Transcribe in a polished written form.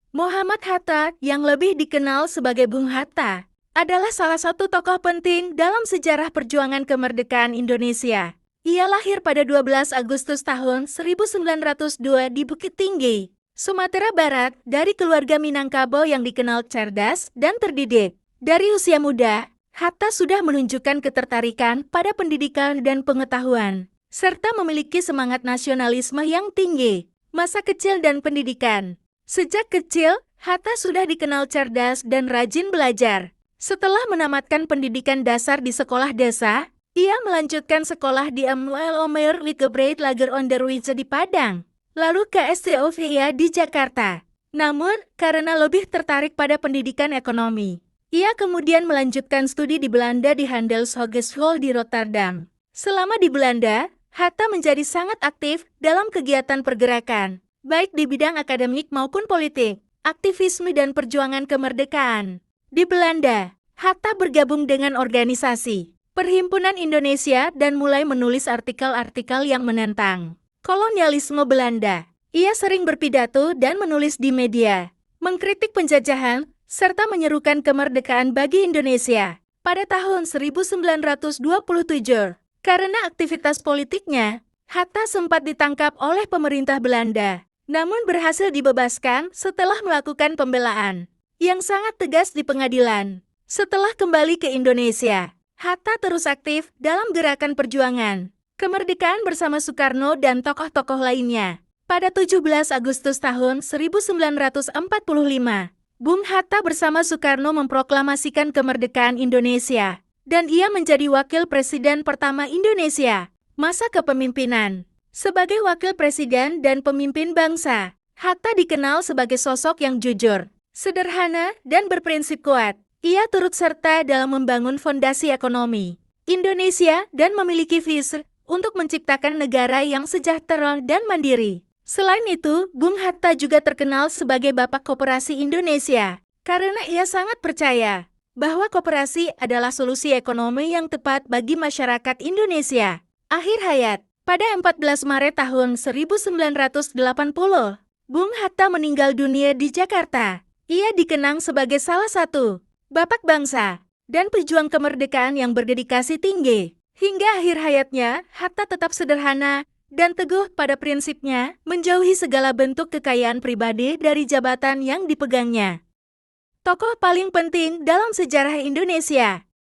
Muhammad Hatta, yang lebih dikenal sebagai Bung Hatta, adalah salah satu tokoh penting dalam sejarah perjuangan kemerdekaan Indonesia. Ia lahir pada 12 Agustus tahun 1902 di Bukit Tinggi, Sumatera Barat, dari keluarga Minangkabau yang dikenal cerdas dan terdidik. Dari usia muda, Hatta sudah menunjukkan ketertarikan pada pendidikan dan pengetahuan, serta memiliki semangat nasionalisme yang tinggi. Masa kecil dan pendidikan. Sejak kecil, Hatta sudah dikenal cerdas dan rajin belajar. Setelah menamatkan pendidikan dasar di sekolah desa, ia melanjutkan sekolah di Amwel Omer Likebreit Lager Onderwijze di Padang, lalu ke STOVIA di Jakarta. Namun, karena lebih tertarik pada pendidikan ekonomi, ia kemudian melanjutkan studi di Belanda di Handels Hogeschool di Rotterdam. Selama di Belanda, Hatta menjadi sangat aktif dalam kegiatan pergerakan, baik di bidang akademik maupun politik, aktivisme dan perjuangan kemerdekaan. Di Belanda, Hatta bergabung dengan organisasi Perhimpunan Indonesia dan mulai menulis artikel-artikel yang menentang kolonialisme Belanda. Ia sering berpidato dan menulis di media, mengkritik penjajahan, serta menyerukan kemerdekaan bagi Indonesia. Pada tahun 1927, karena aktivitas politiknya, Hatta sempat ditangkap oleh pemerintah Belanda, namun berhasil dibebaskan setelah melakukan pembelaan yang sangat tegas di pengadilan. Setelah kembali ke Indonesia, Hatta terus aktif dalam gerakan perjuangan kemerdekaan bersama Soekarno dan tokoh-tokoh lainnya. Pada 17 Agustus tahun 1945, Bung Hatta bersama Soekarno memproklamasikan kemerdekaan Indonesia, dan ia menjadi wakil presiden pertama Indonesia. Masa kepemimpinan. Sebagai wakil presiden dan pemimpin bangsa, Hatta dikenal sebagai sosok yang jujur, sederhana, dan berprinsip kuat. Ia turut serta dalam membangun fondasi ekonomi Indonesia dan memiliki visi untuk menciptakan negara yang sejahtera dan mandiri. Selain itu, Bung Hatta juga terkenal sebagai Bapak Koperasi Indonesia, karena ia sangat percaya bahwa koperasi adalah solusi ekonomi yang tepat bagi masyarakat Indonesia. Akhir hayat, pada 14 Maret tahun 1980, Bung Hatta meninggal dunia di Jakarta. Ia dikenang sebagai salah satu Bapak bangsa dan pejuang kemerdekaan yang berdedikasi tinggi. Hingga akhir hayatnya, Hatta tetap sederhana dan teguh pada prinsipnya, menjauhi segala bentuk kekayaan pribadi dari jabatan yang dipegangnya. Tokoh paling penting dalam sejarah Indonesia.